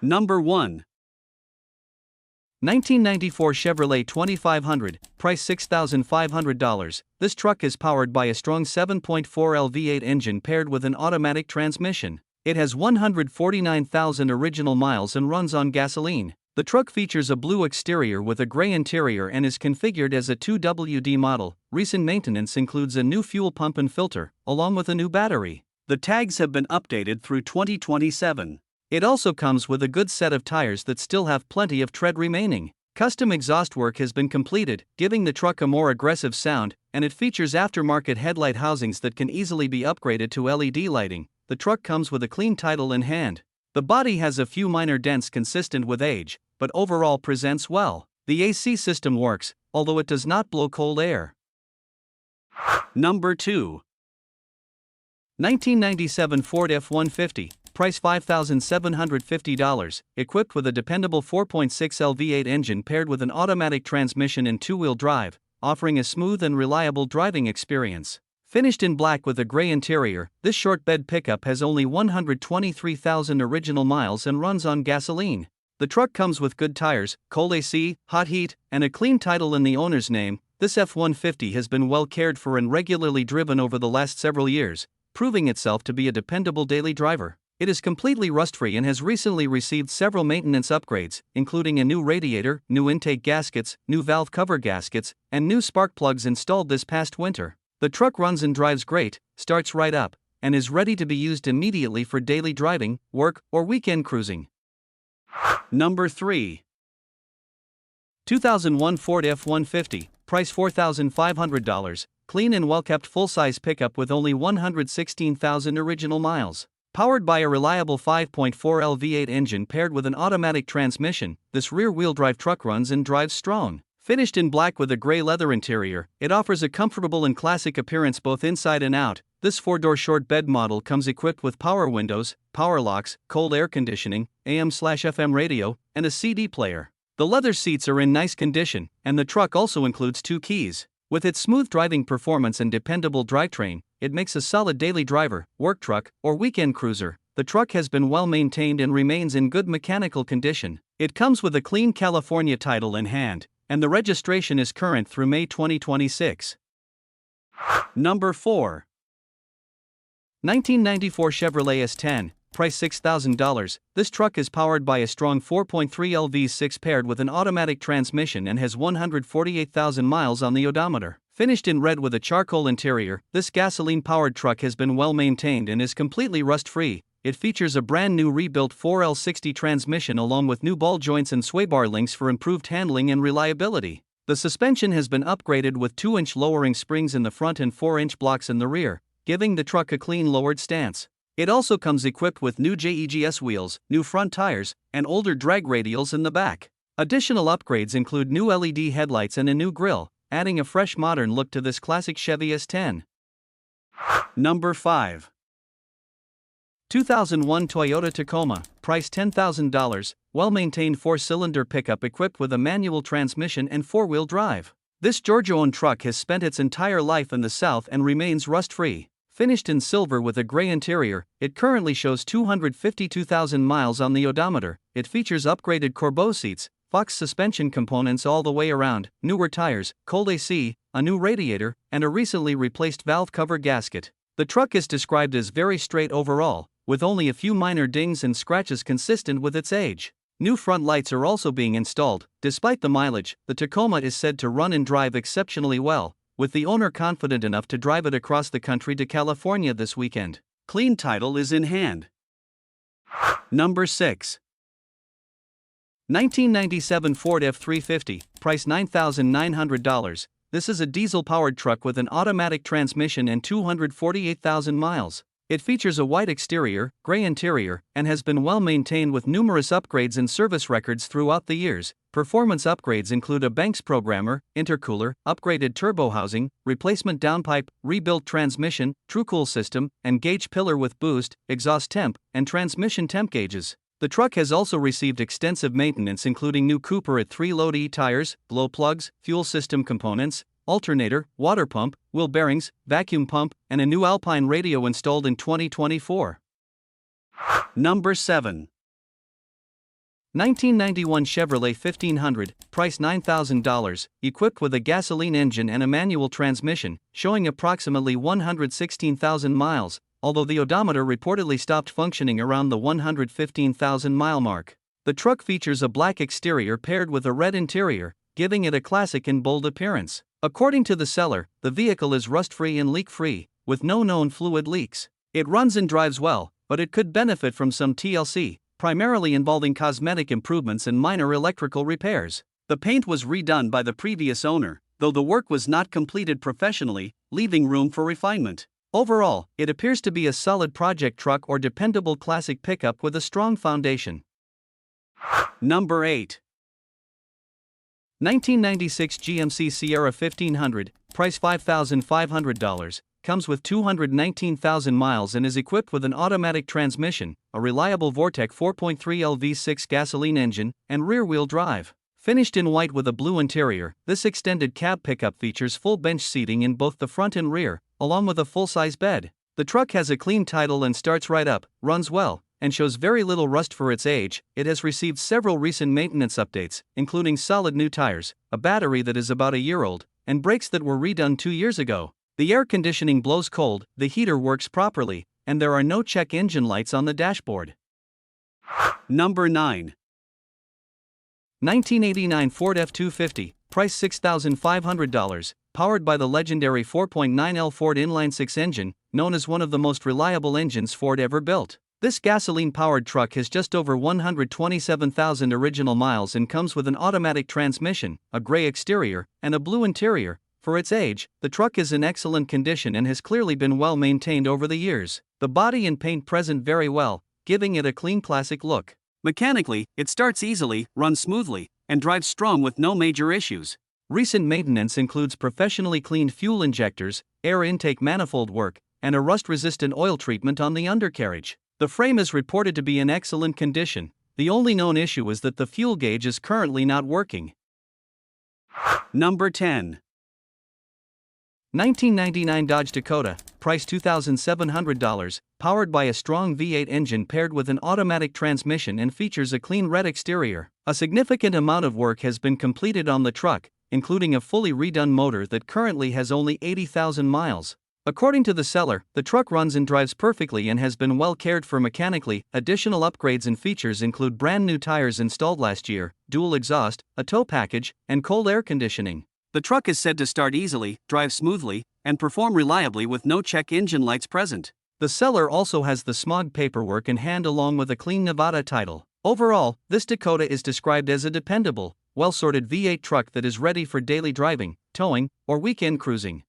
Number 1. 1994 Chevrolet 2500, price $6,500. This truck is powered by a strong 7.4L V8 engine paired with an automatic transmission. It has 149,000 original miles and runs on gasoline. The truck features a blue exterior with a gray interior and is configured as a 2WD model. Recent maintenance includes a new fuel pump and filter, along with a new battery. The tags have been updated through 2027. It also comes with a good set of tires that still have plenty of tread remaining. Custom exhaust work has been completed, giving the truck a more aggressive sound, and it features aftermarket headlight housings that can easily be upgraded to LED lighting. The truck comes with a clean title in hand. The body has a few minor dents consistent with age, but overall presents well. The AC system works, although it does not blow cold air. Number 2. 1997 Ford F-150, price $5,750, equipped with a dependable 4.6L V8 engine paired with an automatic transmission and two-wheel drive, offering a smooth and reliable driving experience. Finished in black with a gray interior, this short bed pickup has only 123,000 original miles and runs on gasoline. The truck comes with good tires, cold AC, hot heat, and a clean title in the owner's name. This F-150 has been well cared for and regularly driven over the last several years, proving itself to be a dependable daily driver. It is completely rust-free and has recently received several maintenance upgrades, including a new radiator, new intake gaskets, new valve cover gaskets, and new spark plugs installed this past winter. The truck runs and drives great, starts right up, and is ready to be used immediately for daily driving, work, or weekend cruising. Number 3. 2001 Ford F-150, price $4,500, clean and well-kept full-size pickup with only 116,000 original miles. Powered by a reliable 5.4L V8 engine paired with an automatic transmission, this rear-wheel drive truck runs and drives strong. Finished in black with a gray leather interior, it offers a comfortable and classic appearance both inside and out. This 4-door short bed model comes equipped with power windows, power locks, cold air conditioning, AM/FM radio, and a CD player. The leather seats are in nice condition, and the truck also includes 2 keys. With its smooth driving performance and dependable drivetrain, it makes a solid daily driver, work truck, or weekend cruiser. The truck has been well maintained and remains in good mechanical condition. It comes with a clean California title in hand, and the registration is current through May 2026. Number 4. 1994 Chevrolet S10, price $6,000. This truck is powered by a strong 4.3L V6 paired with an automatic transmission and has 148,000 miles on the odometer. Finished in red with a charcoal interior, this gasoline-powered truck has been well maintained and is completely rust-free. It features a brand new rebuilt 4L60 transmission along with new ball joints and sway bar links for improved handling and reliability. The suspension has been upgraded with 2-inch lowering springs in the front and 4-inch blocks in the rear, giving the truck a clean lowered stance. It also comes equipped with new JEGS wheels, new front tires, and older drag radials in the back. Additional upgrades include new LED headlights and a new grille, adding a fresh modern look to this classic Chevy S10. Number 5. 2001 Toyota Tacoma, price $10,000, well-maintained 4-cylinder pickup equipped with a manual transmission and 4-wheel drive. This Georgia-owned truck has spent its entire life in the South and remains rust-free. Finished in silver with a gray interior, it currently shows 252,000 miles on the odometer. It features upgraded Corbeau seats, Fox suspension components all the way around, newer tires, cold AC, a new radiator, and a recently replaced valve cover gasket. The truck is described as very straight overall, with only a few minor dings and scratches consistent with its age. New front lights are also being installed. Despite the mileage, the Tacoma is said to run and drive exceptionally well, with the owner confident enough to drive it across the country to California this weekend. Clean title is in hand. Number 6. 1997 Ford F-350, price $9,900. This is a diesel-powered truck with an automatic transmission and 248,000 miles. It features a white exterior, gray interior, and has been well maintained with numerous upgrades and service records throughout the years. Performance upgrades include a Banks programmer, intercooler, upgraded turbo housing, replacement downpipe, rebuilt transmission, TrueCool system, and gauge pillar with boost, exhaust temp, and transmission temp gauges. The truck has also received extensive maintenance including new Cooper at 3 load E tires, glow plugs, fuel system components, alternator, water pump, wheel bearings, vacuum pump, and a new Alpine radio installed in 2024. Number 7. 1991 Chevrolet 1500, price $9,000, equipped with a gasoline engine and a manual transmission, showing approximately 116,000 miles, although the odometer reportedly stopped functioning around the 115,000 mile mark. The truck features a black exterior paired with a red interior, giving it a classic and bold appearance. According to the seller, the vehicle is rust-free and leak-free, with no known fluid leaks. It runs and drives well, but it could benefit from some TLC, primarily involving cosmetic improvements and minor electrical repairs. The paint was redone by the previous owner, though the work was not completed professionally, leaving room for refinement. Overall, it appears to be a solid project truck or dependable classic pickup with a strong foundation. Number 8. 1996 GMC Sierra 1500, price $5,500, comes with 219,000 miles and is equipped with an automatic transmission, a reliable Vortec 4.3L V6 gasoline engine, and rear-wheel drive. Finished in white with a blue interior, this extended cab pickup features full bench seating in both the front and rear, along with a full-size bed. The truck has a clean title and starts right up, runs well, and shows very little rust for its age. It has received several recent maintenance updates, including solid new tires, a battery that is about a year old, and brakes that were redone 2 years ago. The air conditioning blows cold, the heater works properly, and there are no check engine lights on the dashboard. Number 9. 1989 Ford F-250, price $6,500, powered by the legendary 4.9L Ford inline-six engine, known as one of the most reliable engines Ford ever built. This gasoline-powered truck has just over 127,000 original miles and comes with an automatic transmission, a gray exterior, and a blue interior. For its age, the truck is in excellent condition and has clearly been well maintained over the years. The body and paint present very well, giving it a clean classic look. Mechanically, it starts easily, runs smoothly, and drives strong with no major issues. Recent maintenance includes professionally cleaned fuel injectors, air intake manifold work, and a rust-resistant oil treatment on the undercarriage. The frame is reported to be in excellent condition. The only known issue is that the fuel gauge is currently not working. Number 10. 1999 Dodge Dakota, price $2,700, powered by a strong V8 engine paired with an automatic transmission and features a clean red exterior. A significant amount of work has been completed on the truck, including a fully redone motor that currently has only 80,000 miles. According to the seller, the truck runs and drives perfectly and has been well cared for mechanically. Additional upgrades and features include brand new tires installed last year, dual exhaust, a tow package, and cold air conditioning. The truck is said to start easily, drive smoothly, and perform reliably with no check engine lights present. The seller also has the smog paperwork in hand along with a clean Nevada title. Overall, this Dakota is described as a dependable, well-sorted V8 truck that is ready for daily driving, towing, or weekend cruising.